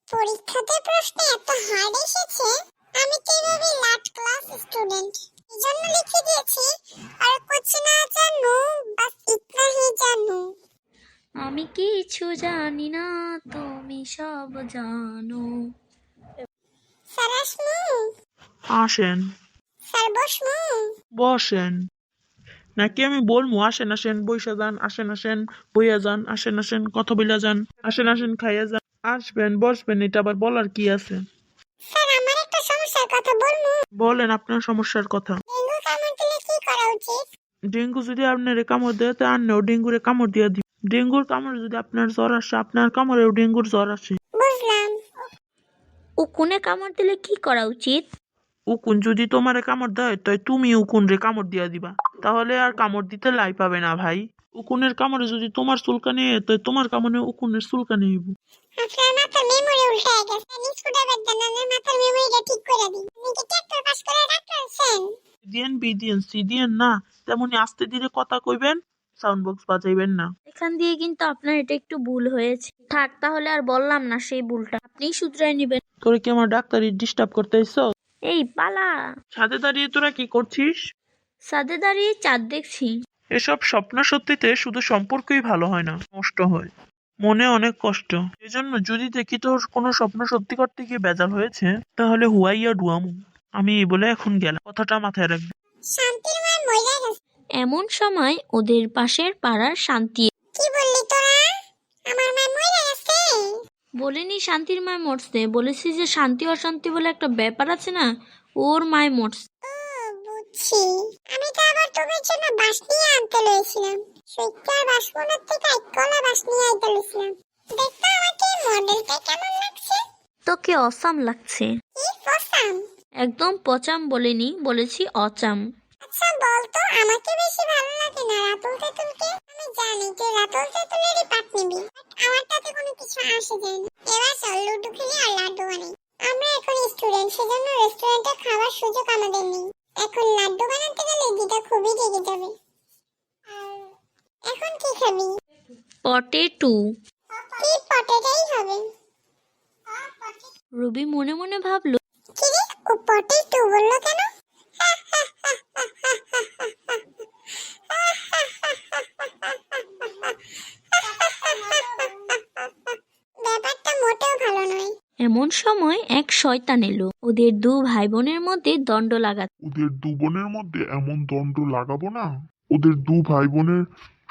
পরীক্ষাতে প্রশ্ন এত হার্ড এসেছে, আমি তো এভাবে লাট ক্লাস স্টুডেন্ট, এজন্য লিখে দিয়েছি আর কুছ না জানো বাস ইতনা হি জানো। আমি কিছু জানি না, তুমি সব জানো। স্যার আসমু? আসেন। স্যার বসমু? বসেন। নাকি আমি বলবো আসেন আসেন বইসা যান, আসেন আসেন বইয়া যান, আসেন আসেন কথা বইলা যান, আসেন আসেন খাইয়া যান। আসবেন বসবেন, এটা আবার বলার কি আছে? স্যার আমার একটা সমস্যার কথা বলবো। বলেন আপনার সমস্যার কথা। ডেঙ্গু কামড় দিলে কি করা উচিত? ডেঙ্গু যদি আপনার কামড় দেয় তা আন্নেও ডেঙ্গুরে কামড় দিয়ে দিন। ডেঙ্গুর কামড়ে যদি আপনার জ্বর আসে, আপনার কামড়েও ডেঙ্গুর জ্বর আসে। বুঝলাম। উকুনে কামড় দিলে কি করা উচিত? উকুন যদি তোমারে কামড় দেয় তাই তুমি উকুন রে কামড় দিয়া দিবা, তাহলে আর কামড় দিতে লাই পাবে না ভাই। উকুনের কামড়ে যদি তোমার চুলকানি তাই তোমার কামড়ে উকুনের চুলকানি হইব। আপনার মাথার মেমোরি উল্টায় গেছে, আমি স্কুটার দেন না মাথার মেমোরিটা ঠিক করে দিই। আপনি কি ট্রাক্টর পাস করে ডাক্তার আছেন? দিয়েন বি দিয়েন সি দিয়েন না, তেমনি আস্তে ধীরে কথা কইবেন, সাউন্ড বক্স বাজাইবেন না। এখান দিয়ে কিন্তু আপনার এটা একটু ভুল হয়েছে। থাক তাহলে আর বললাম না সেই ভুলটা, আপনিই শুধরাই নেবেন। তোরে কি আমার ডাক্তারি ডিস্টার্ব করতে এসছো? এই পালা। ছাদে দাঁড়িয়ে তোরা কি করছিস? ছাদে দাঁড়িয়ে চাঁদ দেখছি। এসব স্বপ্ন সত্যিতে শুধু সম্পর্কই ভালো হয় না, নষ্ট হয়, মনে অনেক কষ্ট। এজন্য যদি দেখি তোর কোনো স্বপ্ন সত্যি করতে গিয়ে বেজাল হয়েছে, তাহলে হুয়াইয়া ডুয়ামু। আমি এই বলে এখন গেলাম, কথাটা মাথায় রাখবি। শান্তির মার মরে গেছে। এমন সময় ওদের পাশের পাড়ার শান্তি। কি বললি তোরা? আমার মা মরে গেছে? বলিনি শান্তির মায় মরছে, বলেছি যে শান্তি অশান্তি বলে একটা ব্যাপার আছে না, ওর মায় মরছে। ও বুঝছি। আমি তো আবার তোদের জন্য বাস নিয়ে আনতে লইছিলাম। সত্যি বাসমনের থেকে এক কলা বাস নিয়ে আইতে লইছিলাম। দেখতো আমাকে মডেলটা কেমন লাগছে? তোকে অসাম লাগছে। কি ফসাম? একদম পচাম বলিনি, বলেছি অচাম। আচ্ছা বলতো, আমাকে বেশি ভালো লাগে না রাতুল তেতুলকে? আমি জানি তুই রাতুল তেতুলেরই পাট নিবি, আমার তাতে কোনো কিছু আসে যায় না। এবার চল লুডু খেলি আর লাড্ডু বানাই। আমরা এখন স্টুডেন্ট, সেজন্য রেস্টুরেন্টে খাওয়ার সুযোগ আমাদের নেই। এখন লাড্ডু বানাতে গেলে দিদা খুবই রেগে যাবে। এখন কি খাবি? পটেটু। কি পটেটাই হবে? রবি মনে মনে ভাবলো, কি রে, ও পটেটু বললো কেন? ব্যাপারটা মোটেও ভালো নয়। এমন সময় এক শয়তান এলো, ওদের দু ভাই বোনের মধ্যে দণ্ড লাগাতে। ওদের দু বোনের মধ্যে এমন দণ্ড লাগাবো না, ওদের দু ভাই বোনের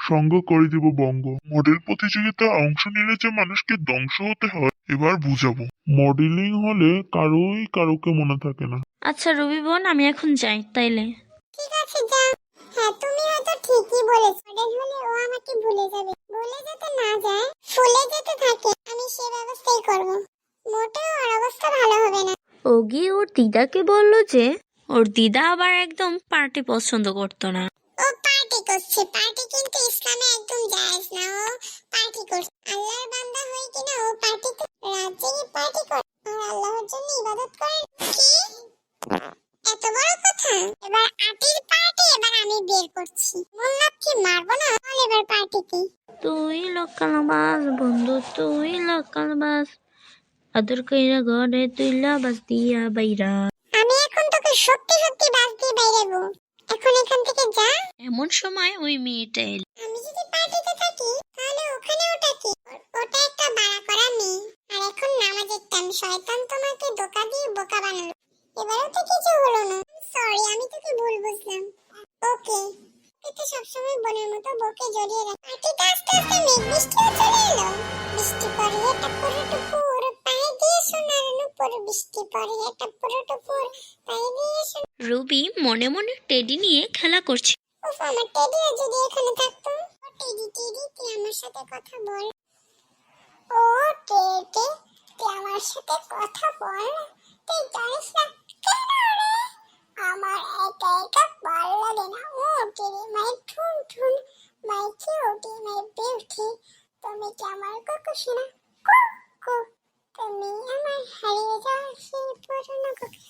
সঙ্গ করে দেব বঙ্গ। মডেল প্রতিযোগিতায় অংশ নিলে যে মানুষকে ধ্বংস হতে হয় এবার বুঝাবো। মডেলিং হলে কারোই কারোকে মনে থাকে না। আচ্ছা রবি বোন, আমি এখন যাই তাইলে। ঠিক আছে যা। হ্যাঁ তুমি হয়তো ঠিকই বলেছো, মডেল হলে ও আমাকে ভুলে যাবে। ভুলে যেতে না যায়, ফুলে যেতে থাকে, আমি সে ব্যবস্থাই করব। মোটেও ওর অবস্থা ভালো হবে না। ও গিয়ে ওর দিদাকে বলল যে ওর দিদা আবার একদম পার্টি পছন্দ করতো না। ও পার্টি করছে, পার্টি কিন্তু ইসলামে একদম জায়েজ না। ও পার্টি করছে, আল্লাহর বান্দা হয়ে কিনা ও পার্টিতে রাত জেগে পার্টি করে আর আল্লাহর জন্য ইবাদত করে। কি এত বড় কথা? এবার আটির পার্টি এবার আমি বের করছি। মোল্লাকে মারবো না, চল এবার পার্টিতে। তুই লক্কালবাস বন্ধু, তুই লক্কালবাস, আদর কইরা ঘরে তুইলা বাস দিয়া বাইরা। আমি এখন তোকে সত্যি সত্যি বাস দিয়ে বাইরেবো। এখন এখান থেকে যা। এমন সময় ওই মেয়েটা এলো। আমি যদি পার্টিতে থাকি তাহলে ওখানে ওটা কি? ওটা একটা বাড়া করা মেয়ে। আর এখন নামাজের টাইম, শয়তান তোমাকে ধোঁকা দিয়ে বোকা বানালো। এবারেও তো কিছু হলো না। সরি, আমি তোকে ভুল বুঝলাম। ওকে, কিন্তু সবসময় বোনের মতো বউকে জড়িয়ে রাখ। পার্টিতে আস্তে আস্তে মেঘ বৃষ্টিও চলে এলো। বৃষ্টি পড়ে টুপুর টুপুর, পায়ে দিয়ে সোনার নুপুর। বৃষ্টি পড়ে টুপুর টুপুর, পায়ে দিয়ে সোনার। রবি মনে মনে টেডি নিয়ে খেলা করছে। উফ, আমার টেডিও যদি এখানে থাকতো। ও টেডি টেডি, তুই আমার সাথে কথা বল। ও টেডি, তুই আমার সাথে কথা বল। তুই জানিস না কেন রে আমার একা একা ভালো লাগে না। ও টেডি মাই ঠুন ঠুন, মাই কিউটি, মাই বিউটি, তুমি কি আমার কুকু শোনা? কু কু, তুমি আমার হারিয়ে যাওয়া সেই পুরনো কুকু।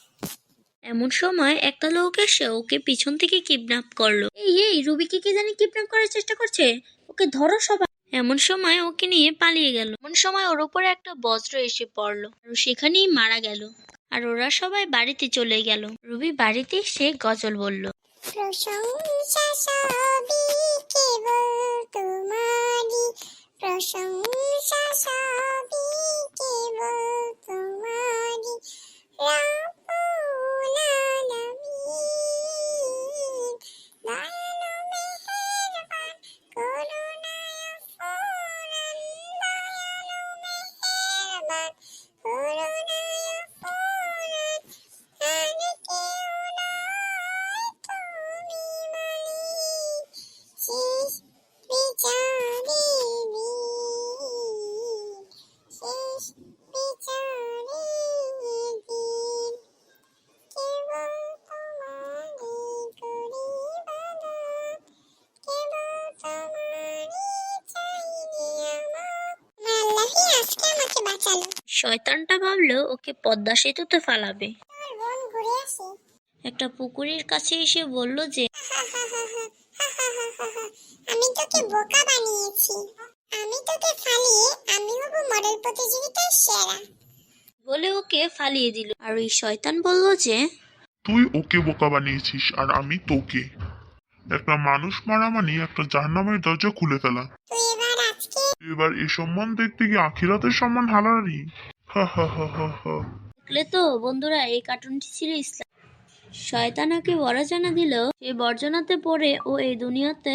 এমন সময় একটা লোক এসে ওকে পিছন থেকে কিডন্যাপ করলো। এই রুবিকে কি জানি কিডন্যাপ করার চেষ্টা করছে, ওকে ধরো সবাই। এমন সময় ওকে নিয়ে পালিয়ে গেল। এমন সময় ওর উপরে একটা বজ্র এসে পড়লো আর ও সেখানেই মারা গেল। আর ওরা সবাই বাড়িতে চলে গেল। রুবি বাড়িতে এসে গজল বলল। প্রশংসা সবই কেবল তোমারই, প্রশংসা সবই কেবল তোমারই, রাব্বুল আলামিন। দয়ালু মেহেরবান করুণায় ফুরান, দয়ালু মেহেরবান করুণায় ফুরান, আর কেউ নয় তুমি মালিক, শেষ বিচারের দিন, শেষ বিচারের দিন, কেবল তোমারই করি ইবাদত, কেবল তোমারই চাইনি আমার। আল্লাহই আজকে আমাকে বাঁচালো। শয়তানটা ভাবলো ওকে পদ্মা সেতুতে ফালাবে। তোর বোন ঘুরে আসে। একটা পুকুরের কাছে এসে বলল যে, আমি তোকে বোকা বানিয়েছি, আমি তোকে ফালিয়ে আমি হব মডেল প্রতিযোগিতার সেরা। বলে ওকে ফালিয়ে দিল। আর ওই শয়তান বলল যে, তুই ওকে বোকা বানিয়েছিস আর আমি তোকে। একটা মানুষ মারা মানে একটা জাহান্নামের দরজা খুলে ফেলা। তুই এবার আজকে এবার এ সম্মান দেখতে গিয়ে আখিরাতের সম্মান হারারি। হা হা হা হা হা। দেখলে তো বন্ধুরা, এই কার্টুনটি ছিল ইসলাম। শয়তান ওকে বর্জনা দিল, সেই বর্জনাতে পড়ে ও এই দুনিয়াতে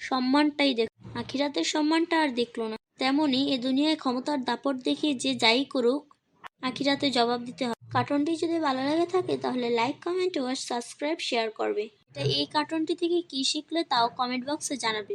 সম্মানটাই দেখ, আখিরাতের সম্মানটা আর দেখলো না। তেমনি এই দুনিয়ায় ক্ষমতার দাপট দেখিয়ে যে যাই করুক, আখিরাতে জবাব দিতে হবে। কার্টুনটি যদি ভালো লাগে থাকে তাহলে লাইক, কমেন্ট ও সাবস্ক্রাইব শেয়ার করবে। এই কার্টুনটি থেকে কি শিখলে তাও কমেন্ট বক্সে জানাবে।